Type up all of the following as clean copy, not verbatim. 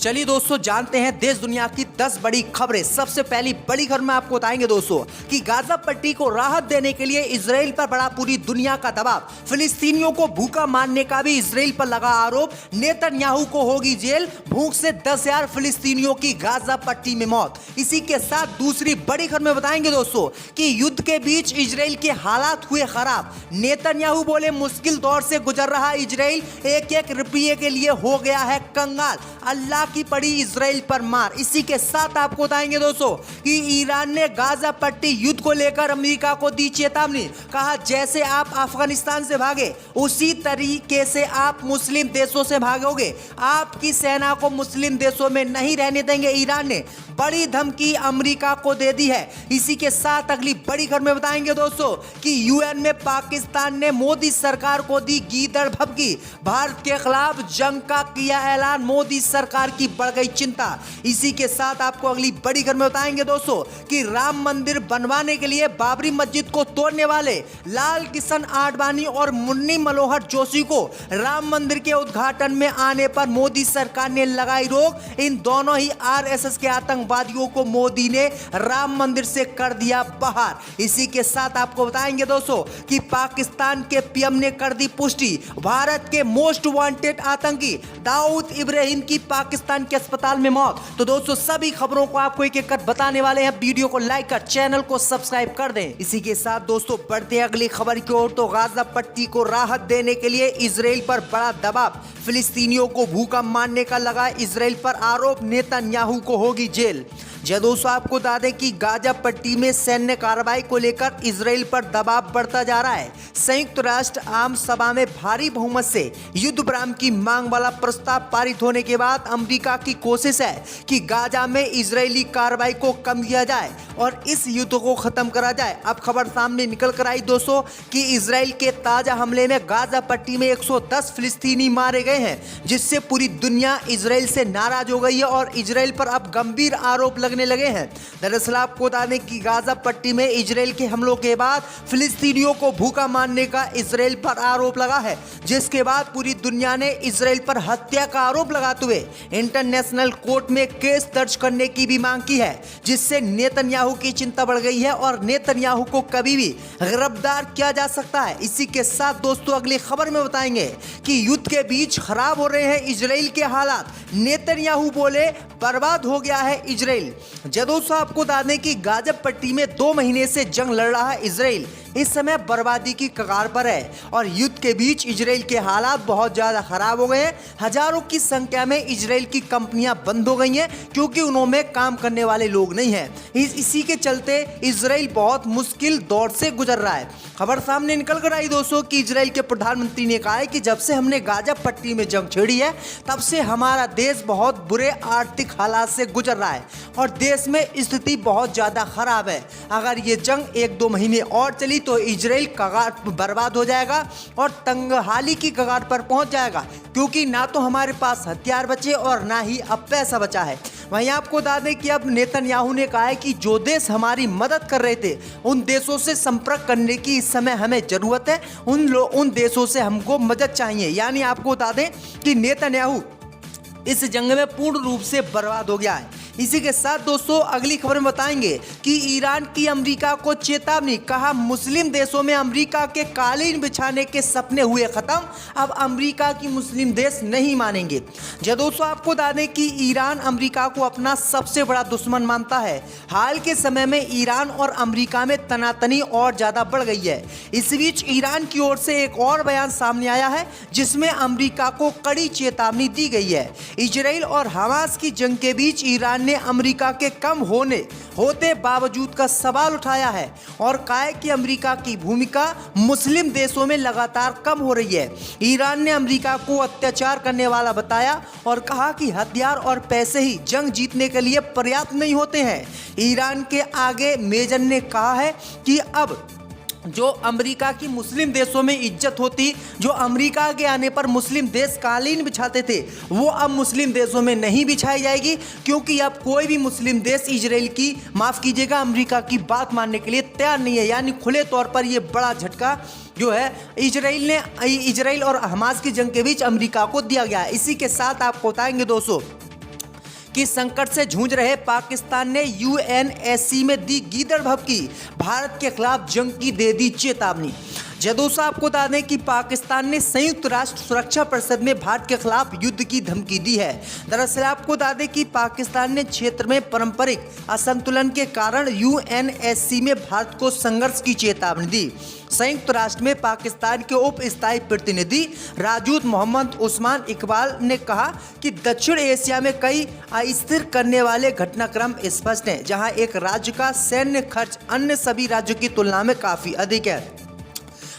चलिए दोस्तों जानते हैं देश दुनिया की 10 बड़ी खबरें। सबसे पहली बड़ी खबर में आपको बताएंगे दोस्तों कि गाजा पट्टी को राहत देने के लिए इजराइल पर बड़ा पूरी दुनिया का दबाव। फिलिस्तीनियों को भूखा मारने का भी इजराइल पर लगा आरोप। नेतन्याहू को होगी जेल। भूख से 10,000 फिलिस्तीनियों की गाजा पट्टी में मौत। इसी के साथ दूसरी बड़ी खबर में बताएंगे दोस्तों कि युद्ध के बीच इजराइल के हालात हुए खराब। नेतन्याहू बोले मुश्किल दौर से गुजर रहा इजराइल, एक एक रुपये के लिए हो गया है कंगाल। अल्लाह की पड़ी इजराइल पर मार। इसी के साथ आपको बताएंगे दोस्तों कि ईरान ने गाजा पट्टी युद्ध को लेकर अमेरिका को दी चेतावनी। कहा जैसे आप अफगानिस्तान से भागे उसी तरीके से आप मुस्लिम देशों से भागोगे। आपकी सेना को मुस्लिम देशों में नहीं रहने देंगे। ईरान ने बड़ी धमकी अमेरिका को दे दी है। इसी के साथ अगली बड़ी खबर में बताएंगे दोस्तों कि यूएन में पाकिस्तान ने मोदी सरकार को दी गीदड़ भभकी। भारत के खिलाफ जंग का किया ऐलान। मोदी सरकार की बढ़ गई चिंता। इसी के साथ आपको अगली बड़ी खबर में बताएंगे दोस्तों कि राम मंदिर बनवाने के लिए बाबरी मस्जिद को तोड़ने वाले लाल किशन आडवाणी और मुन्नी मनोहर जोशी को राम मंदिर के उद्घाटन में आने पर मोदी सरकार ने लगाई रोक। इन दोनों ही आरएसएस के आतंकवादियों को मोदी ने राम मंदिर से कर दिया बाहर। इसी के साथ आपको बताएंगे दोस्तों कि पाकिस्तान के पीएम ने कर दी पुष्टि। भारत के मोस्ट वांटेड आतंकी दाऊद इब्राहिम की पाकिस्तान के अस्पताल में मौत। तो दोस्तों सभी खबरों को आपको एक एक कर बताने वाले हैं। वीडियो को लाइक कर चैनल को सब्सक्राइब कर दें। इसी के साथ दोस्तों बढ़ते हैं अगली खबर की ओर। तो गाजा पट्टी को राहत देने के लिए इजराइल पर बड़ा दबाव। फिलिस्तीनियों को भूखा मारने का लगा इजराइल पर आरोप। नेतन्याहू को होगी जेल। दोस्तों आपको बता दें कि गाजा पट्टी में सैन्य कार्रवाई को लेकर इजराइल पर दबाव बढ़ता जा रहा है। संयुक्त राष्ट्र आम सभा में भारी बहुमत से युद्ध विराम की मांग वाला प्रस्ताव पारित होने के बाद अमेरिका की कोशिश है कि गाजा में इजरायली कार्रवाई को कम किया जाए और इस युद्ध को खत्म करा जाए। अब खबर सामने निकल कर आई दोस्तों कि इजराइल के ताजा हमले में गाजा पट्टी में 110 फिलिस्तीनी मारे गए हैं, जिससे पूरी दुनिया इजराइल से नाराज हो गई है और इजराइल पर अब गंभीर आरोप लगने लगे हैं। दरअसल आपको बता दें कि गाजा पट्टी में इजराइल के हमलों के बाद फिलिस्तीनियों को भूखा मारने का इजराइल पर आरोप लगा है, जिसके बाद पूरी दुनिया ने इजराइल पर हत्या का आरोप लगाते हुए इंटरनेशनल कोर्ट में केस दर्ज करने की भी मांग की है, जिससे नेतन्याहू की चिंता बढ़ गई है और नेतन्याहू को कभी भी गिरफ्तार किया जा सकता है। इसी के साथ दोस्तों अगली खबर में बताएंगे कि युद्ध के बीच खराब हो रहे हैं इजराइल के हालात। नेतन्याहू बोले बर्बाद हो गया है इजराइल। दोस्तों आपको बता दें कि गाजा पट्टी में 2 महीने से जंग लड़ रहा है इजराइल। इस समय बर्बादी की कगार पर है और युद्ध के बीच इजराइल के हालात बहुत ज़्यादा खराब हो गए हैं। हजारों की संख्या में इजराइल की कंपनियां बंद हो गई हैं क्योंकि उनमें काम करने वाले लोग नहीं हैं। इसी के चलते इजराइल बहुत मुश्किल दौर से गुजर रहा है। खबर सामने निकल कर आई दोस्तों कि इजराइल के प्रधानमंत्री ने कहा है कि जब से हमने गाजा पट्टी में जंग छेड़ी है तब से हमारा देश बहुत बुरे आर्थिक हालात से गुजर रहा है और देश में स्थिति बहुत ज़्यादा खराब है। अगर ये जंग 1-2 महीने और चली तो इजराइल कगार बर्बाद हो जाएगा और तंगहाली की कगार पर पहुंच जाएगा, क्योंकि ना तो हमारे पास हथियार बचे और ना ही अब पैसा बचा है। वहीं आपको बता दें कि अब नेतन्याहू ने कहा है कि जो देश हमारी मदद कर रहे थे उन देशों से संपर्क करने की इस समय हमें जरूरत है। उन देशों से हमको मदद चाहिए। यानी आपको बता दें कि नेतन्याहू इस जंग में पूर्ण रूप से बर्बाद हो गया है। इसी के साथ दोस्तों अगली खबर में बताएंगे कि ईरान की अमेरिका को चेतावनी। कहा मुस्लिम देशों में अमेरिका के कालीन बिछाने के सपने हुए खत्म। अब अमेरिका की मुस्लिम देश नहीं मानेंगे। दोस्तों आपको बता दें कि ईरान अमेरिका को अपना सबसे बड़ा दुश्मन मानता है। हाल के समय में ईरान और अमेरिका में तनातनी और ज़्यादा बढ़ गई है। इस बीच ईरान की ओर से एक और बयान सामने आया है जिसमें अमेरिका को कड़ी चेतावनी दी गई है। इजराइल और हमास की जंग के बीच ईरान ने अमेरिका के कम होते बावजूद का सवाल उठाया है और कहा कि अमेरिका की भूमिका मुस्लिम देशों में लगातार कम हो रही है। ईरान ने अमेरिका को अत्याचार करने वाला बताया और कहा कि हथियार और पैसे ही जंग जीतने के लिए पर्याप्त नहीं होते हैं। ईरान के आगे मेजर ने कहा है कि अब जो अमेरिका की मुस्लिम देशों में इज्जत होती, जो अमेरिका के आने पर मुस्लिम देश कालीन बिछाते थे, वो अब मुस्लिम देशों में नहीं बिछाई जाएगी, क्योंकि अब कोई भी मुस्लिम देश इजराइल की, माफ़ कीजिएगा, अमेरिका की बात मानने के लिए तैयार नहीं है। यानी खुले तौर पर ये बड़ा झटका जो है इजराइल और हमास की जंग के बीच अमेरिका को दिया गया है। इसी के साथ आपको बताएंगे दोस्तों कि संकट से जूझ रहे पाकिस्तान ने यूएनएससी में दी गीदड़ भभकी, भारत के खिलाफ जंग की दे दी चेतावनी। दोस्तों आपको बता दें कि पाकिस्तान ने संयुक्त राष्ट्र सुरक्षा परिषद में भारत के खिलाफ युद्ध की धमकी दी है। दरअसल आपको बता दें कि पाकिस्तान ने क्षेत्र में पारंपरिक असंतुलन के कारण यूएनएससी में भारत को संघर्ष की चेतावनी दी। संयुक्त राष्ट्र में पाकिस्तान के उप स्थायी प्रतिनिधि राजदूत मोहम्मद उस्मान इकबाल ने कहा कि दक्षिण एशिया में कई अस्थिर करने वाले घटनाक्रम स्पष्ट हैं, जहां एक राज्य का सैन्य खर्च अन्य सभी राज्यों की तुलना में काफी अधिक है।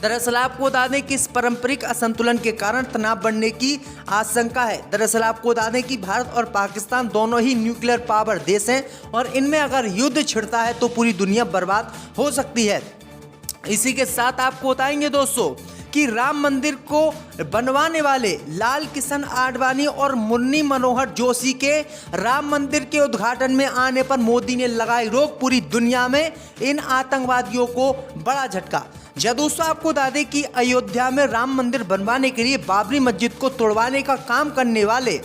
दरअसल आपको बता दें कि इस पारंपरिक असंतुलन के कारण तनाव बढ़ने की आशंका है। दरअसल आपको बता दें कि भारत और पाकिस्तान दोनों ही न्यूक्लियर पावर देश हैं और इनमें अगर युद्ध छिड़ता है तो पूरी दुनिया बर्बाद हो सकती है। इसी के साथ आपको बताएंगे दोस्तों कि राम मंदिर को बनवाने वाले लाल किशन आडवाणी और मुरली मनोहर जोशी के राम मंदिर के उद्घाटन में आने पर मोदी ने लगाई रोक। पूरी दुनिया में इन आतंकवादियों को बड़ा झटका। दोस्तों आपको बता दें कि अयोध्या में राम मंदिर बनवाने के लिए बाबरी मस्जिद को तोड़वाने का काम करने वाले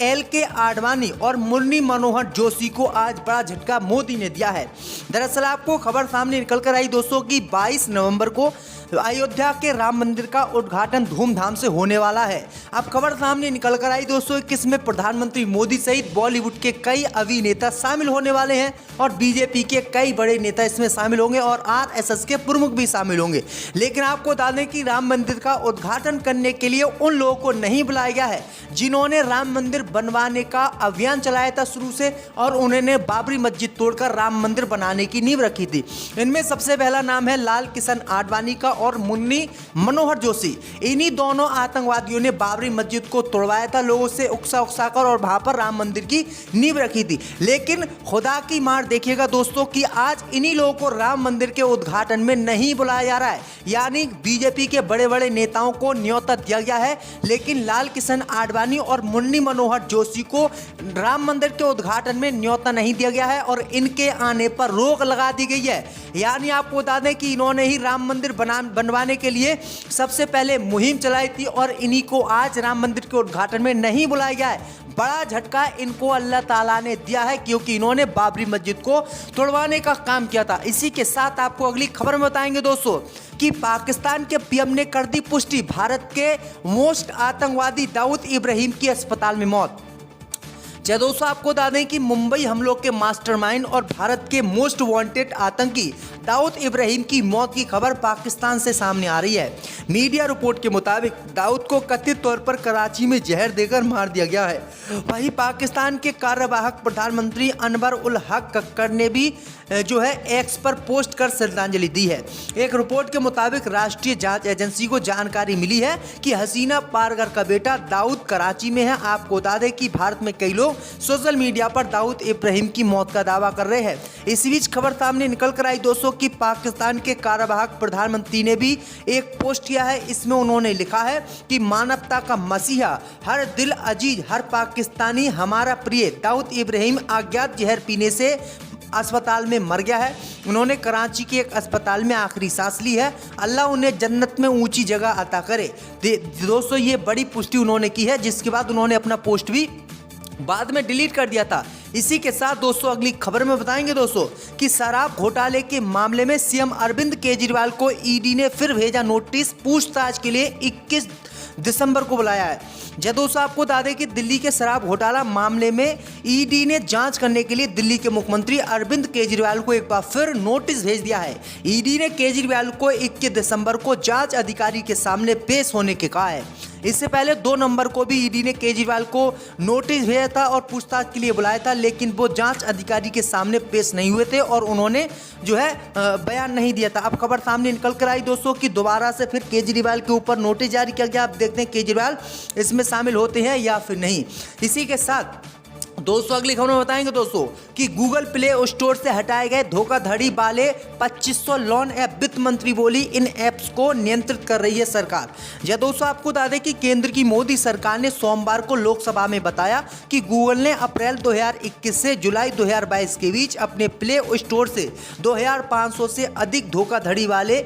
LK आडवाणी और मुरली मनोहर जोशी को आज बड़ा झटका मोदी ने दिया है। दरअसल आपको खबर सामने निकल कर आई दोस्तों कि 22 नवंबर को अयोध्या के राम मंदिर का उद्घाटन धूमधाम से होने वाला है। अब खबर सामने निकल कर आई दोस्तों कि इसमें प्रधानमंत्री मोदी सहित बॉलीवुड के कई अभिनेता शामिल होने वाले हैं और बीजेपी के कई बड़े नेता इसमें शामिल होंगे और RSS के प्रमुख भी शामिल होंगे। लेकिन आपको बता दें कि राम मंदिर का उद्घाटन करने के लिए उन लोगों को नहीं बुलाया गया है जिन्होंने राम मंदिर बनवाने का अभियान चलाया था शुरू से और उन्होंने बाबरी मस्जिद तोड़कर राम मंदिर बनाने की नींव रखी थी। इनमें सबसे पहला नाम है लाल किशन आडवाणी का और मुरली मनोहर जोशी। इन्हीं दोनों आतंकवादियों ने बाबरी मस्जिद को तोड़वाया था लोगों से उकसा कर और वहां पर राम मंदिर की नींव रखी थी। लेकिन खुदा की मार देखिएगा दोस्तों कि आज इन्हीं लोगों को राम मंदिर के उद्घाटन में नहीं बुलाया जा रहा है, यानी बीजेपी के बड़े बड़े नेताओं को न्योता दिया गया है लेकिन लाल किशन आडवाणी और मुरली मनोहर जोशी को राम मंदिर के उद्घाटन में न्योता नहीं दिया गया है और इनके आने पर रोक लगा दी गई है। यानी आपको बता दें कि इन्होंने ही राम मंदिर बनवाने के लिए सबसे पहले मुहिम चलाई थी और इन्हीं को आज राम मंदिर के उद्घाटन में नहीं बुलाया गया है। बड़ा झटका इनको अल्लाह ताला ने दिया है क्योंकि इन्होंने बाबरी मस्जिद को तोड़वाने का काम किया था। इसी के साथ आपको अगली खबर में बताएंगे दोस्तों कि पाकिस्तान के पीएम ने कर दी पुष्टि, भारत के मोस्ट आतंकवादी दाऊद इब्राहिम की अस्पताल में मौत। दोस्तों आपको बता दें कि मुंबई हमलों के मास्टरमाइंड और भारत के मोस्ट वांटेड आतंकी दाऊद इब्राहिम की मौत की खबर पाकिस्तान से सामने आ रही है। मीडिया रिपोर्ट के मुताबिक दाऊद को कथित तौर पर कराची में जहर देकर मार दिया गया है। वहीं पाकिस्तान के कार्यवाहक प्रधानमंत्री अनवर उल हक कक्कर ने भी एक्स पर पोस्ट कर श्रद्धांजलि दी है। एक रिपोर्ट के मुताबिक राष्ट्रीय जांच एजेंसी को जानकारी मिली है कि हसीना पारगर का बेटा दाऊद कराची में है। आपको बता दें कि भारत में कई लोग सोशल मीडिया पर दाऊद इब्राहिम की मौत का दावा कर रहे हैं। इसी बीच खबर सामने निकल कर आई दोस्तों कि पाकिस्तान के कार्यवाहक प्रधानमंत्री ने भी एक पोस्ट किया है। इसमें उन्होंने लिखा है कि मानवता का मसीहा, हर दिल अजीज, हर पाकिस्तानी हमारा प्रिय दाऊद इब्राहिम अज्ञात जहर पीने से अस्पताल में मर गया है। उन्होंने कराची के एक अस्पताल में आखिरी सांस ली है। अल्लाह उन्हें जन्नत में ऊंची जगह अता करे। दोस्तों ये बड़ी पुष्टि उन्होंने की है, जिसके बाद उन्होंने अपना पोस्ट भी बाद में डिलीट कर दिया था। इसी के साथ दोस्तों अगली खबर में बताएंगे दोस्तों कि शराब घोटाले के मामले में सीएम अरविंद केजरीवाल को ईडी ने फिर भेजा नोटिस, पूछताछ के लिए 21 दिसंबर को बुलाया है। दोस्तों आपको बता दें कि दिल्ली के शराब घोटाला मामले में ईडी ने जांच करने के लिए दिल्ली के मुख्यमंत्री अरविंद केजरीवाल को एक बार फिर नोटिस भेज दिया है। ईडी ने केजरीवाल को 21 दिसंबर को जांच अधिकारी के सामने पेश होने के कहा है। इससे पहले 2 नवंबर को भी ईडी ने केजरीवाल को नोटिस भेजा था और पूछताछ के लिए बुलाया था, लेकिन वो जांच अधिकारी के सामने पेश नहीं हुए थे और उन्होंने बयान नहीं दिया था। अब खबर सामने निकल कर आई दोस्तों कि दोबारा से फिर केजरीवाल के ऊपर नोटिस जारी किया गया। आप देखते हैं केजरीवाल इसमें शामिल होते हैं या फिर नहीं। इसी के साथ दोस्तों अगली खबर में बताएंगे दोस्तों कि गूगल प्ले स्टोर से हटाए गए धोखाधड़ी वाले 2500 लोन ऐप। वित्त मंत्री बोली इन ऐप्स को नियंत्रित कर रही है सरकार। दोस्तों आपको बता दें कि केंद्र की मोदी सरकार ने सोमवार को लोकसभा में बताया कि गूगल ने अप्रैल 2021 से जुलाई 2022 के बीच अपने प्ले स्टोर से 2500 से अधिक धोखाधड़ी वाले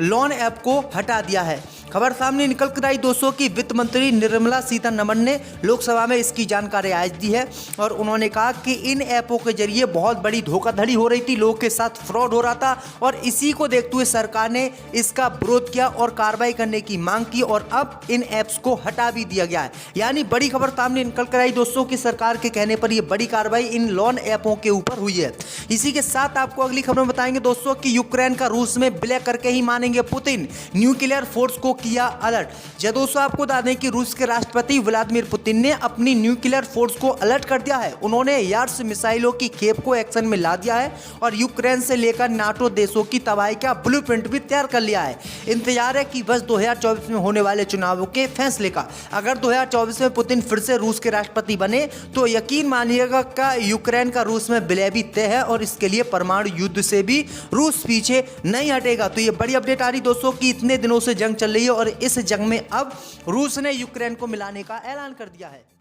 लोन ऐप को हटा दिया है। खबर सामने निकल कर आई दोस्तों कि वित्त मंत्री निर्मला सीतारमण ने लोकसभा में इसकी जानकारी आज दी है और उन्होंने कहा कि इन ऐपों के जरिए बहुत बड़ी धोखाधड़ी हो रही थी, लोगों के साथ फ्रॉड हो रहा था और इसी को देखते हुए सरकार ने इसका विरोध किया और कार्रवाई करने की मांग की और अब इन ऐप्स को हटा भी दिया गया है। यानी बड़ी खबर सामने निकल कर आई दोस्तों कि सरकार के कहने पर यह बड़ी कार्रवाई इन लोन ऐपों के ऊपर हुई है। इसी के साथ आपको अगली खबर में बताएंगे दोस्तों कि यूक्रेन का रूस में विलय करके ही मानेंगे पुतिन, न्यूक्लियर फोर्स को किया अलर्ट। जब दोस्तों आपको बता दें कि रूस के राष्ट्रपति व्लादिमीर पुतिन ने अपनी न्यूक्लियर फोर्स को अलर्ट कर दिया है। उन्होंने यार्ड्स मिसाइलों की खेप को एक्शन में ला दिया है और यूक्रेन से लेकर नाटो देशों की तबाही का ब्लूप्रिंट भी तैयार कर लिया है। इंतजार है कि बस 2024 में होने वाले चुनावों के फैसले का। अगर 2024 में पुतिन फिर से रूस के राष्ट्रपति बने तो यकीन मानिएगा का यूक्रेन का रूस में विलय भी तय है और इसके लिए परमाणु युद्ध से भी रूस पीछे नहीं हटेगा। तो ये बड़ी अपडेट आ रही दोस्तों कि इतने दिनों से जंग चल रही है और इस जंग में अब रूस ने यूक्रेन को मिलाने का ऐलान कर दिया है।